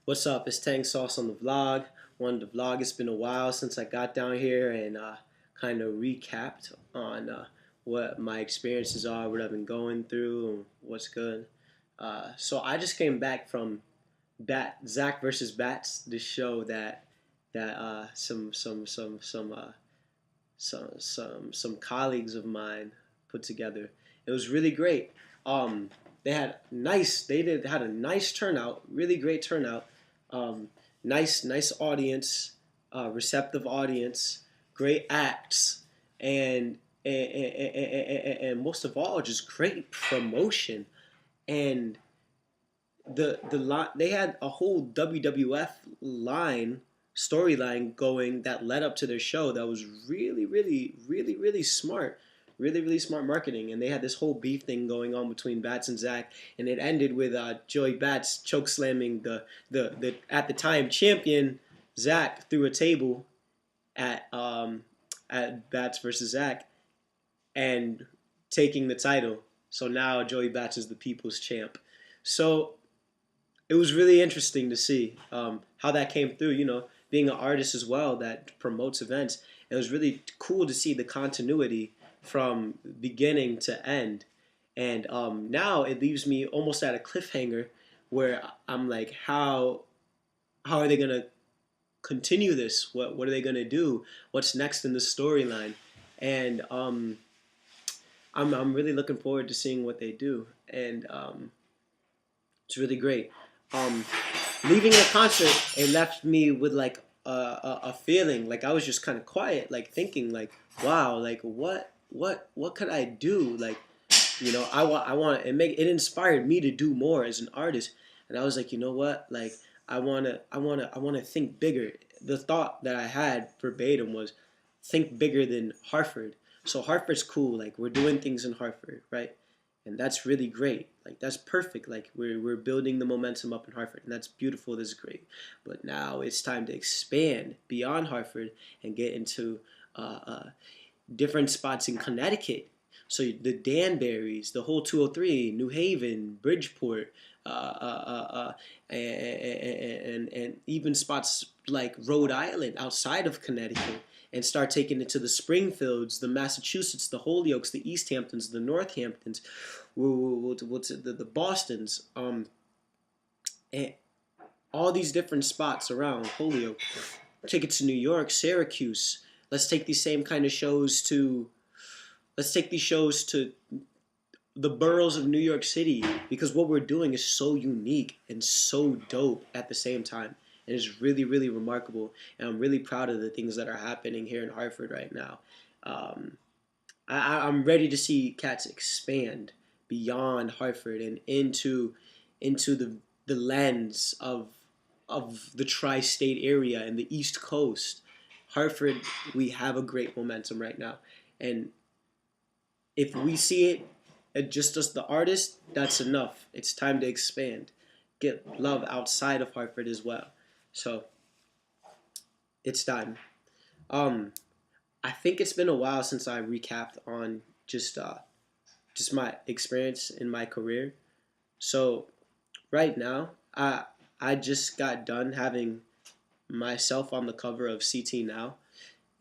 What's up? It's Tang Sauce on the vlog. Wanted to vlog. It's been a while since I got down here and kind of recapped on what my experiences are, what I've been going through, and what's good. So I just came back from Zach versus Bats, the show that some colleagues of mine put together. It was really great. Um, they had a nice turnout, really great turnout. Um, nice audience, receptive audience, great acts, and and most of all, just great promotion. And the line they had a whole WWF line storyline going that led up to their show that was really smart, really smart marketing. And they had this whole beef thing going on between Bats and Zach, and it ended with Joey Bats choke slamming the at the time champion Zach through a table at Bats versus Zach and taking the title. So now Joey Bats is the people's champ. So it was really interesting to see how that came through. Being an artist as well that promotes events, it was really cool to see the continuity from beginning to end. And now it leaves me almost at a cliffhanger where I'm like, how are they gonna continue this? What are they gonna do? What's next in the storyline? And I'm really looking forward to seeing what they do. And it's really great. Um, Leaving the concert, it left me with like a feeling like I was just kind of quiet, like thinking like, wow, like what could I do? Like, I want it inspired me to do more as an artist. And I was like, you know what? Like I wanna think bigger. The thought that I had verbatim was think bigger than Hartford. So Hartford's cool, like we're doing things in Hartford, right? And that's really great. Like that's perfect. Like we're building the momentum up in Hartford, and that's beautiful. That's great. But now it's time to expand beyond Hartford and get into uh, uh, different spots in Connecticut. So the Danburys, the whole 203, New Haven, Bridgeport, and even spots like Rhode Island outside of Connecticut, and start taking it to the Springfields, the Massachusetts, the Holyokes, the East Hamptons, the Northamptons, the Bostons, and all these different spots around Holyoke. Take it to New York, Syracuse. Let's take these same kind of shows to. Let's take these shows to the boroughs of New York City, because what we're doing is so unique and so dope at the same time. And it's really remarkable. And I'm really proud of the things that are happening here in Hartford right now. Um, I'm ready to see cats expand beyond Hartford and into the lens of the tri-state area and the East Coast. Hartford, we have a great momentum right now, and if we see it just as the artist, that's enough. It's time to expand, get love outside of Hartford as well. So it's time. Um, I think it's been a while since I recapped on just my experience in my career. So right now, I just got done having myself on the cover of CT Now,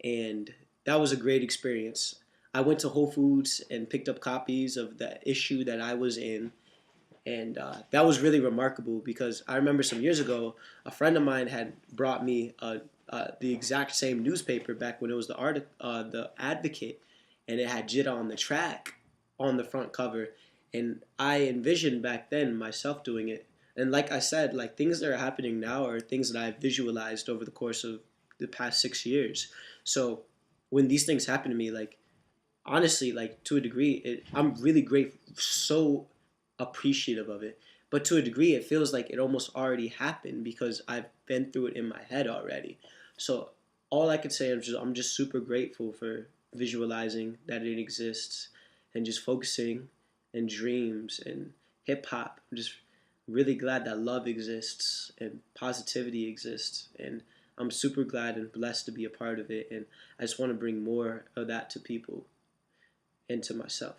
and that was a great experience. I went to Whole Foods and picked up copies of the issue that I was in, and that was really remarkable because I remember some years ago, a friend of mine had brought me the exact same newspaper back when it was the Advocate, and it had Jitta on the track on the front cover, and I envisioned back then myself doing it. And like I said, like things that are happening now are things that I've visualized over the course of the past 6 years. So when these things happen to me, like honestly, like to a degree, I'm really grateful, so appreciative of it. But to a degree, it feels like it almost already happened because I've been through it in my head already. So all I could say is I'm just super grateful for visualizing that it exists and just focusing and dreams and hip hop. I'm just really glad that love exists and positivity exists, and I'm super glad and blessed to be a part of it. And I just want to bring more of that to people and to myself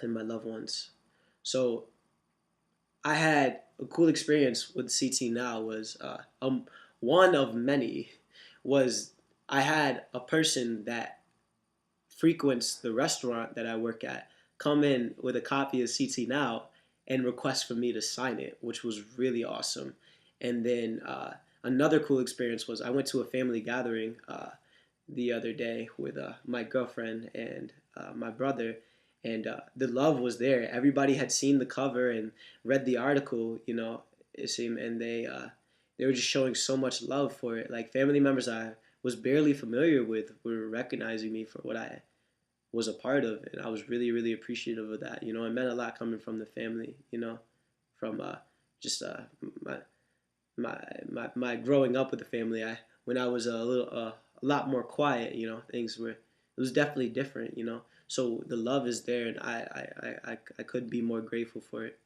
and my loved ones. So I had a cool experience with CT Now was one of many was I had a person that frequents the restaurant that I work at come in with a copy of CT Now and request for me to sign it, which was really awesome. And then another cool experience was I went to a family gathering the other day with my girlfriend and my brother, and the love was there. Everybody had seen the cover and read the article, it seemed, and they were just showing so much love for it. Like family members I was barely familiar with were recognizing me for what I was a part of, and I was really, really appreciative of that. It meant a lot coming from the family. From just my my growing up with the family. When I was a lot more quiet, things were it was definitely different. So the love is there, and I couldn't be more grateful for it.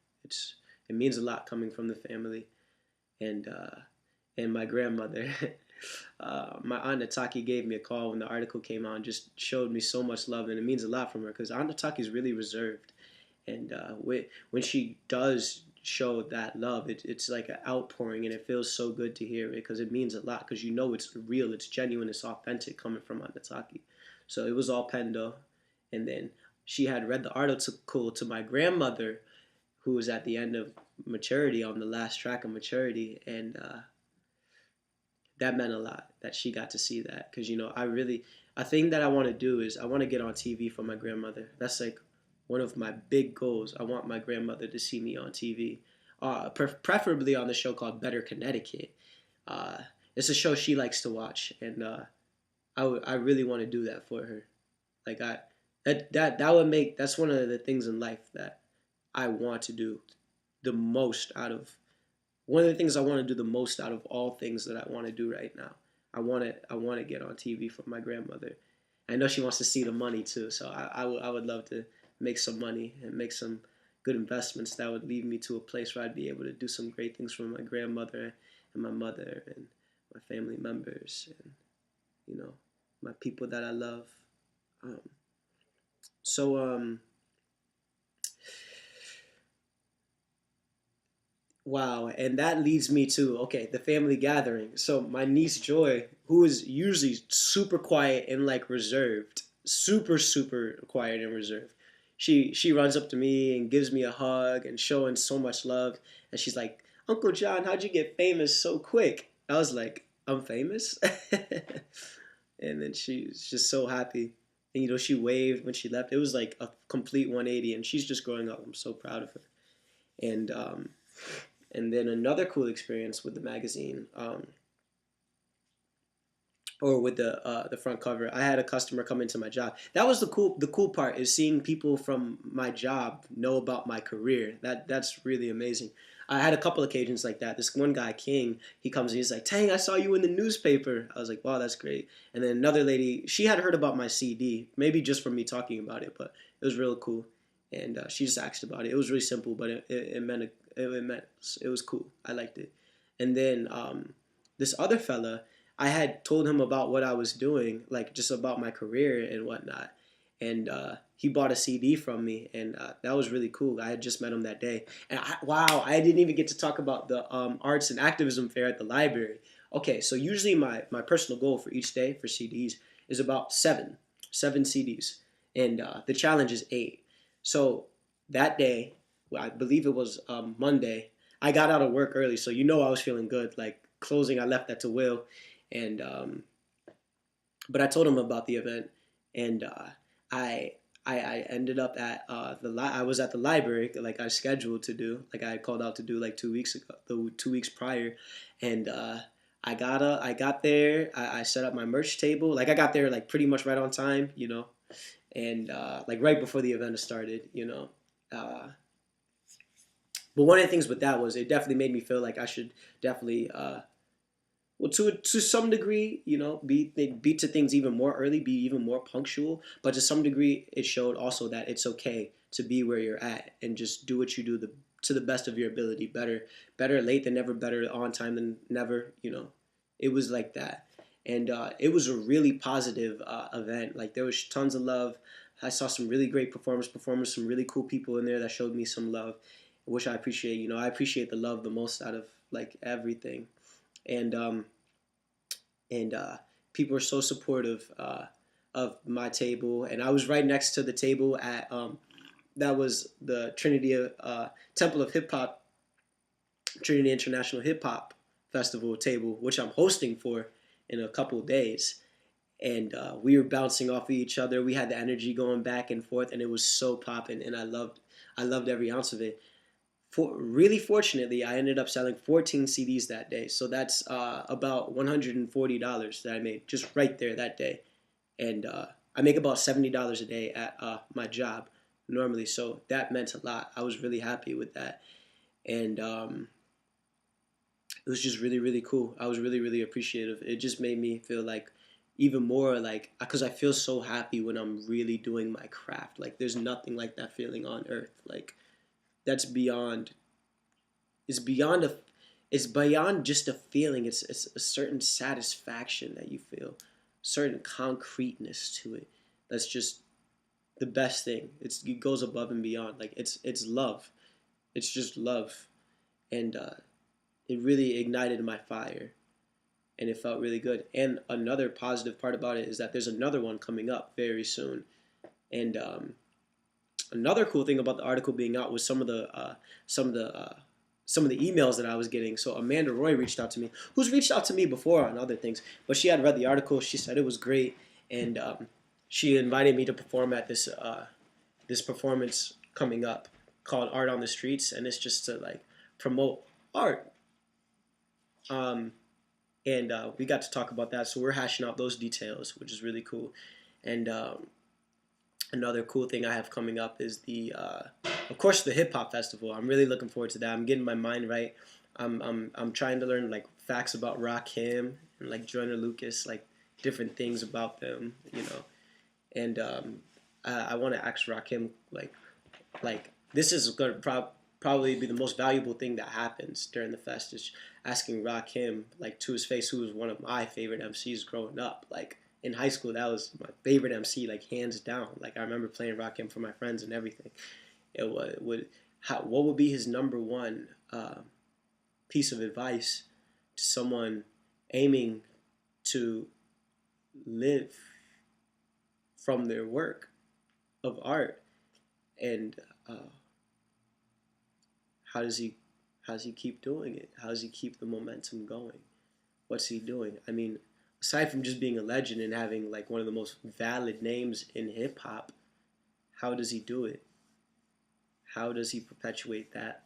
It means a lot coming from the family, and my grandmother. My aunt Nataki gave me a call when the article came out and just showed me so much love, and it means a lot from her because Aunt Nataki is really reserved, and when she does show that love, it's like an outpouring, and it feels so good to hear it because it means a lot because it's real, it's genuine, it's authentic coming from Aunt Nataki. So it was all Pendo, and then she had read the article to my grandmother, who was at the end of maturity on the last track of maturity, and that meant a lot that she got to see that because a thing that I want to do is I want to get on TV for my grandmother. That's like one of my big goals. I want my grandmother to see me on TV, preferably on the show called Better Connecticut. Uh, it's a show she likes to watch, and I really want to do that for her. Like that would make that's one of the things in life that I want to do the most out of one of the things I want to do the most out of all things that I want to do right now. I want to get on TV for my grandmother. I know she wants to see the money too, so I would love to make some money and make some good investments that would lead me to a place where I'd be able to do some great things for my grandmother and my mother and my family members and you know my people that I love. Um, so wow, and that leads me to okay, the family gathering. So my niece Joy, who is usually super quiet and like reserved, super quiet and reserved. She runs up to me and gives me a hug and showing so much love, and she's like, "Uncle John, how'd you get famous so quick?" I was like, "I'm famous," and then she's just so happy. And she waved when she left. It was like a complete 180, and she's just growing up. I'm so proud of her. And then another cool experience with the magazine, or with the front cover. I had a customer come into my job. That was the cool part is seeing people from my job know about my career. That's really amazing. I had a couple occasions like that. This one guy, King, he comes and he's like, "Tang, I saw you in the newspaper." I was like, "Wow, that's great." And then another lady, she had heard about my CD, maybe just from me talking about it, but it was real cool. And she just asked about it. It was really simple, but it was cool. I liked it. And then this other fella, I had told him about what I was doing, like just about my career and whatnot. And he bought a CD from me, and that was really cool. I had just met him that day, and wow, I didn't even get to talk about the arts and activism fair at the library. Okay, so usually my personal goal for each day for CDs is about seven CDs, and the challenge is eight. So that day, well, I believe it was Monday. I got out of work early, so I was feeling good. Like closing, I left that to Will, and but I told him about the event, and I I ended up at I was at the library like I scheduled to do, like I had called out to do like 2 weeks ago, the 2 weeks prior, and I got there. I set up my merch table. Like I got there like pretty much right on time, and like right before the event started. Uh, but one of the things with that was it definitely made me feel like I should definitely well, to some degree, be to things even more early, be even more punctual. But to some degree, it showed also that it's okay to be where you're at and just do what you do to the best of your ability. Better late than never. Better on time than never. It was like that, and it was a really positive event. Like there was tons of love. I saw some really great performers, some really cool people in there that showed me some love, which I appreciate. You know, I appreciate the love the most out of like everything, and and people are so supportive of my table, and I was right next to the table at that was the Trinity Temple of Hip Hop, Trinity International Hip Hop Festival table, which I'm hosting for in a couple of days. And we were bouncing off of each other. We had the energy going back and forth, and it was so popping. And I loved every ounce of it. Really fortunately, I ended up selling 14 CDs that day. So that's about $140 that I made just right there that day. And I make about $70 a day at my job normally. So that meant a lot. I was really happy with that. And it was just really, really cool. I was really, really appreciative. It just made me feel like even more like, because I feel so happy when I'm really doing my craft. Like, there's nothing like that feeling on earth. Like, that's beyond, it's beyond a, it's beyond just a feeling. It's a certain satisfaction that you feel, certain concreteness to it. That's just the best thing. It goes above and beyond. Like, it's love. It's just love. And it really ignited my fire, and it felt really good. And another positive part about it is that there's another one coming up very soon. And another cool thing about the article being out was some of the emails that I was getting. So Amanda Roy reached out to me, who's reached out to me before on other things, but she had read the article. She said it was great, and she invited me to perform at this performance coming up called Art on the Streets, and it's just to like promote art. Um, and we got to talk about that. So we're hashing out those details, which is really cool. And another cool thing I have coming up is of course, the hip hop festival. I'm really looking forward to that. I'm getting my mind right. I'm trying to learn like facts about Rakim and like Joyner Lucas, like different things about them, you know. And I want to ask Rakim like this is going to probably be the most valuable thing that happens during the fest is asking Rakim like to his face, who was one of my favorite MCs growing up. Like in high school, that was my favorite MC, like hands down. Like I remember playing Rakim for my friends and everything. What would be his number one piece of advice to someone aiming to live from their work of art, and how does he keep doing it? How does he keep the momentum going? What's he doing? I mean, aside from just being a legend and having like one of the most valid names in hip hop, how does he do it? How does he perpetuate that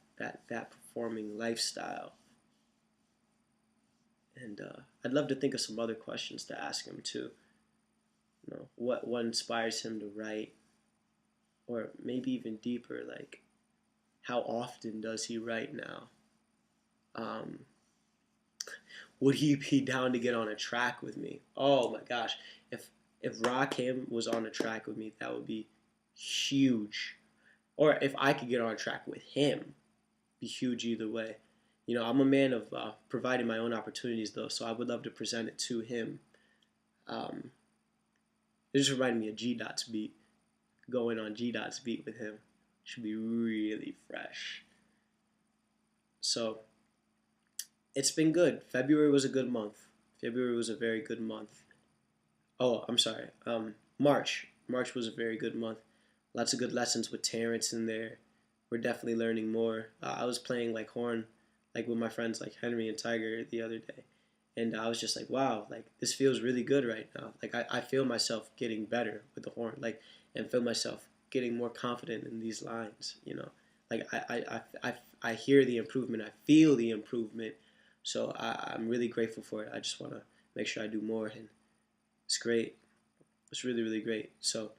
performing lifestyle? And I'd love to think of some other questions to ask him too. You know, what inspires him to write, or maybe even deeper, like how often does he write now? Um, would he be down to get on a track with me? Oh my gosh, if Rakim was on a track with me, that would be huge. Or if I could get on a track with him, be huge either way. You know, I'm a man of providing my own opportunities, though, so I would love to present it to him. Um, it just reminded me of G Dot's beat. Going on G Dot's beat with him should be really fresh. So it's been good. February was a good month. February was a very good month. Oh, I'm sorry. March. March was a very good month. Lots of good lessons with Terrence in there. We're definitely learning more. I was playing like horn, like with my friends like Henry and Tiger the other day, and I was just like, wow, like this feels really good right now. Like I feel myself getting better with the horn, like, and feel myself getting more confident in these lines. You know, like I hear the improvement. I feel the improvement. So I'm really grateful for it. I just want to make sure I do more, and it's great. It's really, really great. So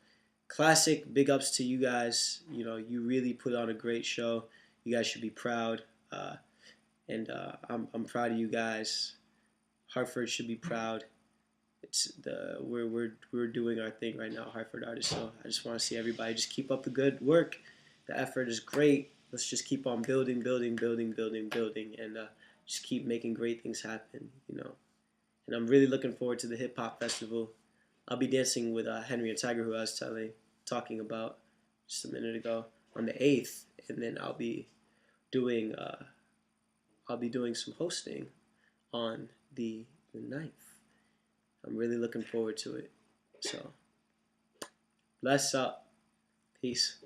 classic, big ups to you guys. You know, you really put on a great show. You guys should be proud. And I'm proud of you guys. Hartford should be proud. It's we're doing our thing right now, Hartford artists. So I just want to see everybody just keep up the good work. The effort is great. Let's just keep on building, and just keep making great things happen. You know, and I'm really looking forward to the hip hop festival. I'll be dancing with Henry and Tiger, who I was talking about just a minute ago, on the 8th, and then I'll be doing I'll be doing some hosting on the 9th. I'm really looking forward to it. So, bless up. Peace.